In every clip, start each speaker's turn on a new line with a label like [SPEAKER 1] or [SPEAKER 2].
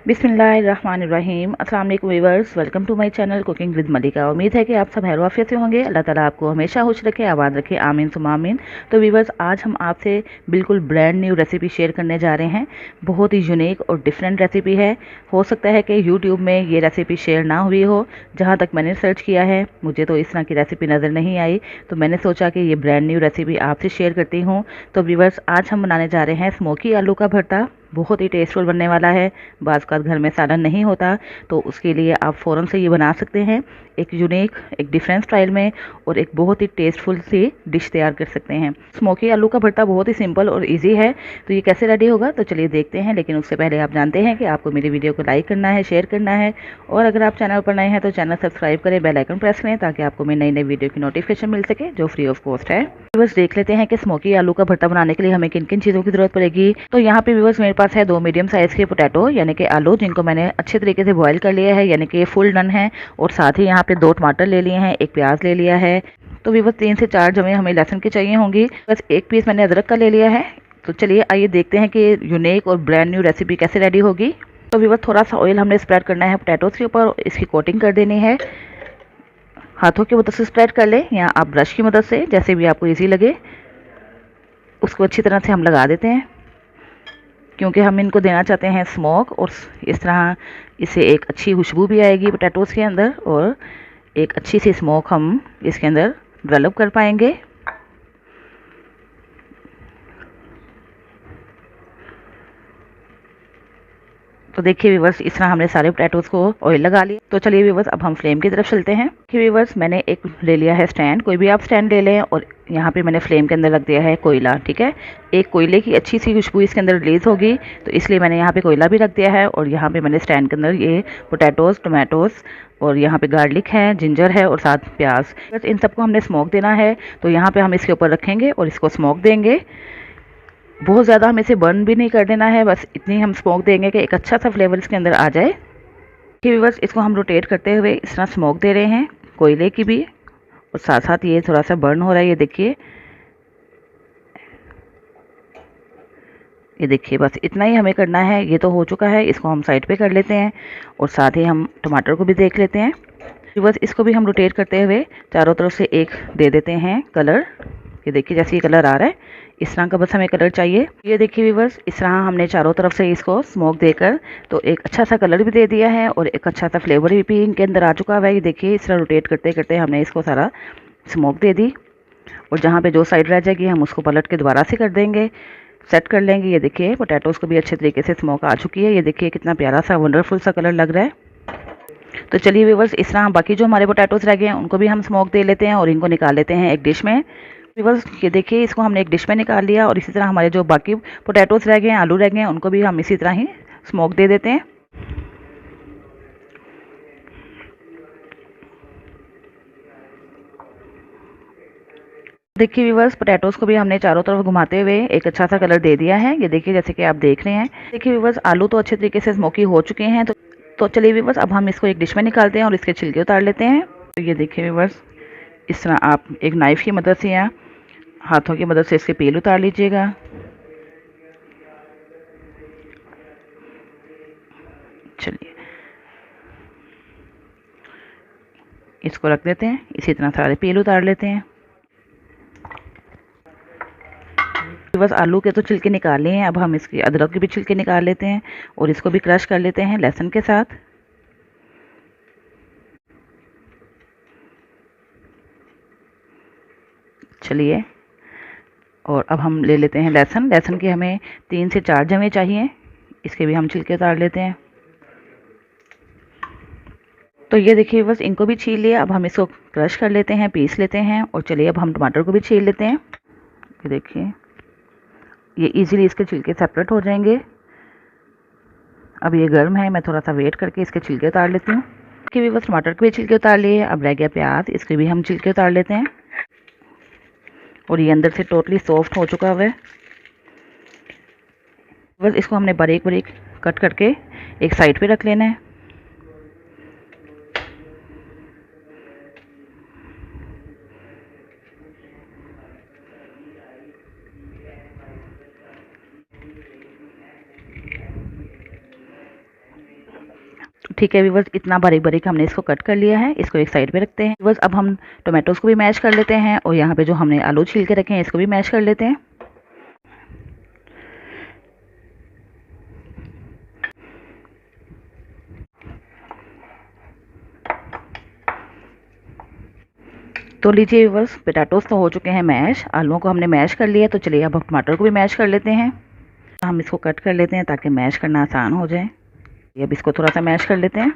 [SPEAKER 1] बिस्मिल्लाहिर्रहमानिर्रहीम। अस्सलाम वालेकुम viewers, welcome to my channel cooking with Malika. उम्मीद है कि आप सब खैर आफियत से होंगे। अल्लाह ताला आपको हमेशा खुश रखे, आबाद रखे, आमीन सुम्मा आमीन। तो व्यूअर्स, आज हम आपसे बिल्कुल ब्रांड न्यू रेसिपी शेयर करने जा रहे हैं। बहुत ही यूनिक और डिफरेंट रेसिपी है। हो सकता है कि यूट्यूब में ये रेसिपी शेयर ना हुई हो। जहाँ तक मैंने सर्च किया है, मुझे तो इस तरह की रेसिपी नज़र नहीं आई, तो मैंने सोचा कि ये ब्रांड न्यू रेसिपी आपसे शेयर करती हूँ। तो व्यूअर्स, आज हम बनाने जा रहे हैं स्मोकी आलू का भरता। बहुत ही टेस्टफुल बनने वाला है। बाज़ का घर में सालन नहीं होता, तो उसके लिए आप फ़ौरन से ये बना सकते हैं। एक यूनिक, एक डिफरेंट स्टाइल में और एक बहुत ही टेस्टफुल सी डिश तैयार कर सकते हैं। स्मोकी आलू का भरता बहुत ही सिंपल और इजी है। तो ये कैसे रेडी होगा, तो चलिए देखते हैं। लेकिन उससे पहले आप जानते हैं कि आपको मेरी वीडियो को लाइक करना है, शेयर करना है, और अगर आप चैनल पर नए हैं तो चैनल सब्सक्राइब करें, बेल आइकन प्रेस करें, ताकि आपको मेरी नई नई वीडियो की नोटिफिकेशन मिल सके, जो फ्री ऑफ कॉस्ट है। बस देख लेते हैं कि स्मोकी आलू का भरता बनाने के लिए हमें किन किन चीज़ों की ज़रूरत पड़ेगी। तो यहाँ पे व्यूअर्स, मेरे पास है 2 मीडियम साइज़ के पोटैटो, यानी कि आलू, जिनको मैंने अच्छे तरीके से बॉईल कर लिया है, यानी कि ये फुल डन है। और साथ ही यहाँ पे 2 टमाटर ले लिए हैं, 1 प्याज ले लिया है। तो व्यूअर्स, 3 से 4 जमें हमें लहसुन की चाहिए होंगी। बस 1 पीस मैंने अदरक का ले लिया है। तो चलिए आइए देखते हैं कि यूनिक और ब्रांड न्यू रेसिपी कैसे रेडी होगी। तो व्यूअर्स, थोड़ा सा ऑयल हमने स्प्रेड करना है पोटैटोज़ के ऊपर, इसकी कोटिंग कर देनी है। हाथों की मदद से स्प्रेड कर लें, या आप ब्रश की मदद से, जैसे भी आपको ईजी लगे, उसको अच्छी तरह से हम लगा देते हैं। क्योंकि हम इनको देना चाहते हैं स्मोक, और इस तरह इससे एक अच्छी खुशबू भी आएगी पोटैटोज़ के अंदर, और एक अच्छी सी स्मोक हम इसके अंदर डेवलप कर पाएंगे। तो देखिए व्यूवर्स, इस तरह हमने सारे पोटैटोज़ को ऑयल लगा लिया। तो चलिए व्यूवर्स, अब हम फ्लेम की तरफ चलते हैं। कि व्यूवर्स, मैंने एक ले लिया है स्टैंड, कोई भी आप स्टैंड ले लें, और यहाँ पे मैंने फ्लेम के अंदर रख दिया है कोयला। ठीक है, एक कोयले की अच्छी सी खुशबू इसके अंदर रिलीज होगी, तो इसलिए मैंने यहाँ पे कोयला भी रख दिया है। और यहाँ पे मैंने स्टैंड के अंदर ये पोटैटोज़, टोमेटोज़, और यहाँ पे गार्लिक है, जिंजर है, और साथ प्याज, बस इन सबको हमने स्मोक देना है। तो यहाँ पे हम इसके ऊपर रखेंगे और इसको स्मोक देंगे। बहुत ज़्यादा हमें इसे बर्न भी नहीं कर देना है, बस इतनी हम स्मोक देंगे कि एक अच्छा सा फ्लेवर इसके अंदर आ जाए। कि बस इसको हम रोटेट करते हुए इस तरह स्मोक दे रहे हैं, कोयले की भी, और साथ साथ ये थोड़ा सा बर्न हो रहा है। ये देखिए बस इतना ही हमें करना है। ये तो हो चुका है, इसको हम साइड पे कर लेते हैं, और साथ ही हम टमाटर को भी देख लेते हैं। बस इसको भी हम रोटेट करते हुए चारों तरफ से एक दे देते हैं कलर। ये देखिए जैसे ये कलर आ रहा है, इस तरह का बस हमें कलर चाहिए। ये देखिए व्यूअर्स, इस तरह हमने चारों तरफ से इसको स्मोक देकर तो एक अच्छा सा कलर भी दे दिया है, और एक अच्छा सा फ्लेवर भी इनके अंदर आ चुका है। ये देखिए, इस तरह रोटेट करते करते हमने इसको सारा स्मोक दे दी, और जहाँ पे जो साइड रह जाएगी हम उसको पलट के दोबारा से कर देंगे, सेट कर लेंगे। ये देखिए पोटैटोज़ को भी अच्छे तरीके से स्मोक आ चुकी है। ये देखिए कितना प्यारा सा वंडरफुल सा कलर लग रहा है। तो चलिए व्यूवर्स, इस तरह बाकी जो हमारे पोटैटोज़ रह गए हैं उनको भी हम स्मोक दे लेते हैं, और इनको निकाल लेते हैं एक डिश में। व्यूवर्स, ये देखिए इसको हमने एक डिश में निकाल लिया, और इसी तरह हमारे जो बाकी पोटैटोज़ रह गए हैं, आलू रह गए हैं, उनको भी हम इसी तरह ही स्मोक दे देते हैं। देखिए व्यूवर्स, पोटैटोज़ को भी हमने चारों तरफ घुमाते हुए एक अच्छा सा कलर दे दिया है। ये देखिए जैसे कि आप देख रहे हैं। देखिए व्यूवर्स, आलू तो अच्छे तरीके से स्मोकी हो चुके हैं। तो चलिए व्यूवर्स, अब हम इसको एक डिश में निकालते हैं और इसके छिलके उतार लेते हैं। तो ये देखिए व्यूवर्स, इस तरह आप एक नाइफ़ की मदद से या हाथों की मदद से इसके पील उतार लीजिएगा। चलिए इसको रख देते हैं, इसी तरह सारे पील उतार लेते हैं। बस आलू के तो छिलके निकाल लिए हैं, अब हम इसके अदरक के भी छिलके निकाल लेते हैं, और इसको भी क्रश कर लेते हैं लहसुन के साथ। चलिए, और अब हम ले लेते हैं लहसुन। लहसुन की हमें 3 से 4 जमें चाहिए, इसके भी हम छिलके उतार लेते हैं। तो ये देखिए बस इनको भी छील लिया, अब हम इसको क्रश कर लेते हैं, पीस लेते हैं। और चलिए अब हम टमाटर को भी छील लेते हैं। ये देखिए, ये इजीली इसके छिलके सेपरेट हो जाएंगे। अब ये गर्म है, मैं थोड़ा सा वेट करके इसके छिलके उतार लेती हूँ। कि भी बस टमाटर के भी छिलके उतार लिए, अब रह गया प्याज, इसके भी हम छिलके उतार लेते हैं। और ये अंदर से टोटली सॉफ्ट हो चुका हुआ है। बस इसको हमने बारीक बारीक कट करके एक साइड पे रख लेना है। ठीक है व्यूअर्स, इतना बारीक बारीक हमने इसको कट कर लिया है। इसको एक साइड पे रखते हैं। व्यूअर्स अब हम टोमेटोज़ को भी मैश कर लेते हैं और यहाँ पे जो हमने आलू छील के रखे हैं इसको भी मैश कर लेते हैं। तो लीजिए व्यूअर्स, पोटैटोज़ तो हो चुके हैं मैश, आलूओं को हमने मैश कर लिया। तो चलिए अब हम टमाटर को भी मैश कर लेते हैं। हम इसको कट कर लेते हैं ताकि मैश करना आसान हो जाए। अब इसको थोड़ा सा मैश कर लेते हैं।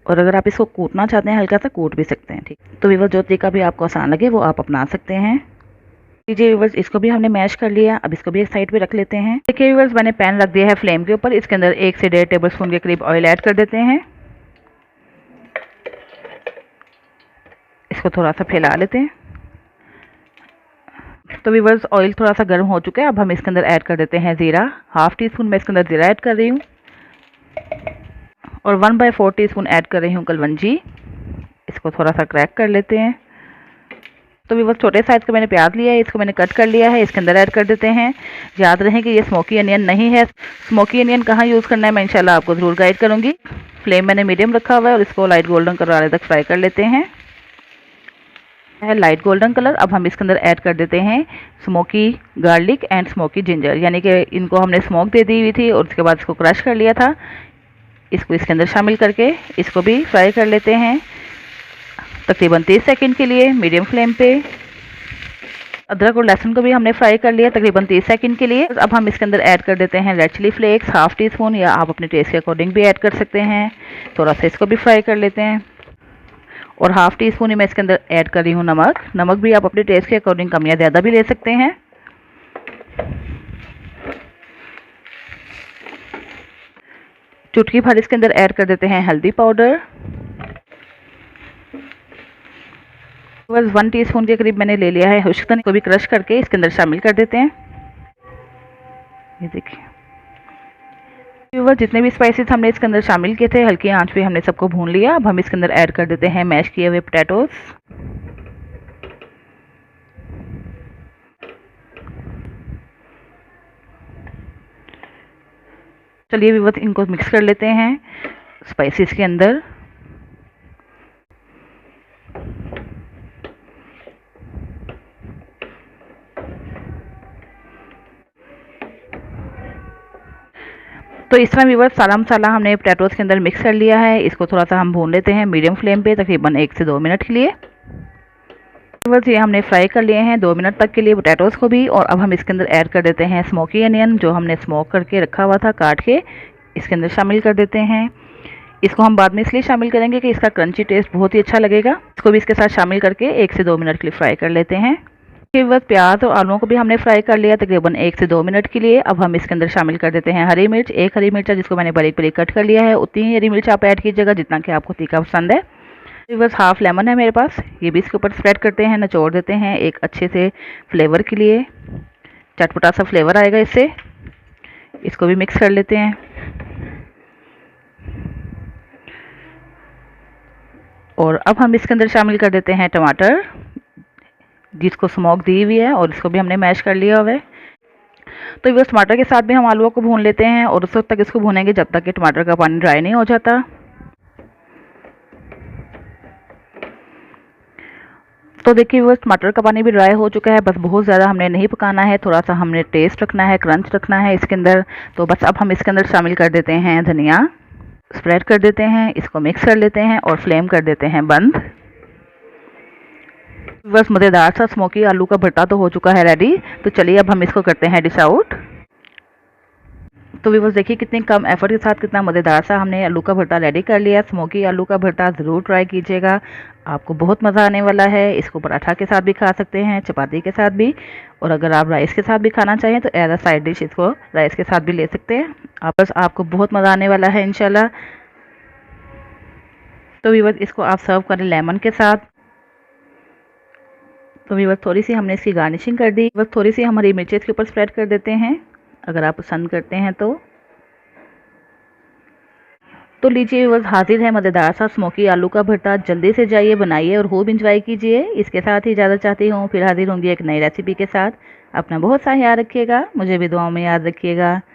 [SPEAKER 1] और अगर आप इसको कूटना चाहते हैं हल्का सा कूट भी सकते हैं। ठीक, तो व्यूअर्स जो तरीका भी आपको आसान लगे वो आप अपना सकते हैं। लीजिए व्यूअर्स, इसको भी हमने मैश कर लिया। अब इसको भी एक साइड पे रख लेते हैं। देखिए व्यूअर्स, मैंने पैन रख दिया है फ्लेम के ऊपर। इसके अंदर 1 से 1.5 टेबलस्पून के करीब ऑयल ऐड कर देते हैं। इसको थोड़ा सा फैला लेते हैं। तो व्यूअर्स ऑयल थोड़ा सा गर्म हो चुका है। अब हम इसके अंदर ऐड कर देते हैं ज़ीरा। 1/2 टीस्पून मैं इसके अंदर ज़ीरा ऐड कर रही हूँ और 1/4 टीस्पून ऐड कर रही हूँ कलवंजी। इसको थोड़ा सा क्रैक कर लेते हैं। तो व्यूअर्स छोटे साइज़ का मैंने प्याज लिया है, इसको मैंने कट कर लिया है, इसके अंदर ऐड कर देते हैं। याद रहे कि ये स्मोकी अनियन नहीं है। स्मोकी अनियन कहाँ यूज़ करना है मैं इंशाल्लाह आपको ज़रूर गाइड करूँगी। फ्लेम मैंने मीडियम रखा हुआ है और इसको लाइट गोल्डन कलर आने तक फ्राई कर लेते हैं। Light golden colour. अब हम इसके अंदर ऐड कर देते हैं smoky garlic and smoky ginger, यानी कि इनको हमने स्मोक दे दी हुई थी और उसके बाद इसको क्रश कर लिया था। इसको इसके अंदर शामिल करके इसको भी फ्राई कर लेते हैं तकरीबन 30 सेकंड के लिए मीडियम फ्लेम पे। अदरक और लहसुन को भी हमने फ्राई कर लिया तकरीबन 30 सेकंड के लिए। अब हम इसके अंदर ऐड कर देते हैं रेड चिली फ्लेक्स 1/2 टीस्पून, या आप अपने टेस्ट के अकॉर्डिंग भी ऐड कर सकते हैं। थोड़ा सा इसको भी फ्राई कर लेते हैं। और 1/2 टीस्पून ही मैं इसके अंदर ऐड कर रही हूँ नमक। नमक भी आप अपने टेस्ट के अकॉर्डिंग कम या ज़्यादा भी ले सकते हैं। चुटकी भर इसके अंदर ऐड कर देते हैं हल्दी पाउडर। बस 1 टीस्पून के करीब मैंने ले लिया है खुश्क धनिया को भी क्रश करके इसके अंदर शामिल कर देते हैं। ये देखिए व्यूअर्स, जितने भी स्पाइसेस हमने इसके अंदर शामिल किए थे हल्की आंच पे हमने सबको भून लिया। अब हम इसके अंदर ऐड कर देते हैं मैश किए हुए पोटैटोज़। चलिए व्यूअर्स, इनको मिक्स कर लेते हैं स्पाइसेस के अंदर। तो इस तरह व्यूअर्स सारा मसाला हमने पोटैटोज़ के अंदर मिक्स कर लिया है। इसको थोड़ा सा हम भून लेते हैं मीडियम फ्लेम पे तकरीबन 1 से 2 मिनट के लिए। व्यूअर्स ये हमने फ्राई कर लिए हैं 2 मिनट तक के लिए पोटैटोज़ को भी। और अब हम इसके अंदर ऐड कर देते हैं स्मोकी अनियन, जो हमने स्मोक करके रखा हुआ था काट के, इसके अंदर शामिल कर देते हैं। इसको हम बाद में इसलिए शामिल करेंगे कि इसका क्रंची टेस्ट बहुत ही अच्छा लगेगा। इसको भी इसके साथ शामिल करके 1 से 2 मिनट के लिए फ्राई कर लेते हैं। इसके बाद प्याज और आलूओं को भी हमने फ्राई कर लिया तकरीबन 1 से 2 मिनट के लिए। अब हम इसके अंदर शामिल कर देते हैं हरी मिर्च। 1 हरी मिर्च जिसको मैंने बारीक बारीक कट कर लिया है, उतनी ही हरी मिर्च आप ऐड कीजिएगा जितना कि आपको तीखा पसंद है। बस 1/2 लेमन है मेरे पास, ये भी इसके ऊपर स्प्रेड करते हैं, निचोड़ देते हैं एक अच्छे से फ्लेवर के लिए, चटपटा सा फ्लेवर आएगा इससे। इसको भी मिक्स कर लेते हैं। और अब हम इसके अंदर शामिल कर देते हैं टमाटर, जिसको स्मोक दी हुई है, और इसको भी हमने मैश कर लिया हुआ है। तो बस टमाटर के साथ भी हम आलूओं को भून लेते हैं और उस वक्त तक इसको भूनेंगे जब तक कि टमाटर का पानी ड्राई नहीं हो जाता। तो देखिए बस टमाटर का पानी भी ड्राई हो चुका है। बस बहुत ज़्यादा हमने नहीं पकाना है, थोड़ा सा हमने टेस्ट रखना है, क्रंच रखना है इसके अंदर। तो बस अब हम इसके अंदर शामिल कर देते हैं धनिया, स्प्रेड कर देते हैं, इसको मिक्स कर लेते हैं और फ्लेम कर देते हैं बंद। बस मज़ेदार सा स्मोकी आलू का भरता तो हो चुका है रेडी। तो चलिए अब हम इसको करते हैं डिश आउट। तो व्यूअर्स देखिए कितने कम एफर्ट के साथ कितना मज़ेदार सा हमने आलू का भरता रेडी कर लिया। स्मोकी आलू का भरता ज़रूर ट्राई कीजिएगा, आपको बहुत मज़ा आने वाला है। इसको पराठा के साथ भी खा सकते हैं, चपाती के साथ भी, और अगर आप राइस के साथ भी खाना चाहें तो एज अ साइड डिश इसको राइस के साथ भी ले सकते हैं। आपको बहुत मज़ा आने वाला है इंशाल्लाह। तो व्यूअर्स इसको आप सर्व करें लेमन के साथ। तो व्यूअर्स थोड़ी सी हमने इसकी गार्निशिंग कर दी, बस थोड़ी सी हमारी मिर्ची इसके ऊपर स्प्रेड कर देते हैं अगर आप पसंद करते हैं तो लीजिए व्यूअर्स हाजिर है मज़ेदार सा स्मोकी आलू का भरता। जल्दी से जाइए बनाइए और खूब इंजॉय कीजिए। इसके साथ ही इजाज़त चाहती हूँ, फिर हाजिर होंगी एक नई रेसिपी के साथ। अपना बहुत सा ख्याल रखिएगा, मुझे भी दुआओं में याद रखिएगा।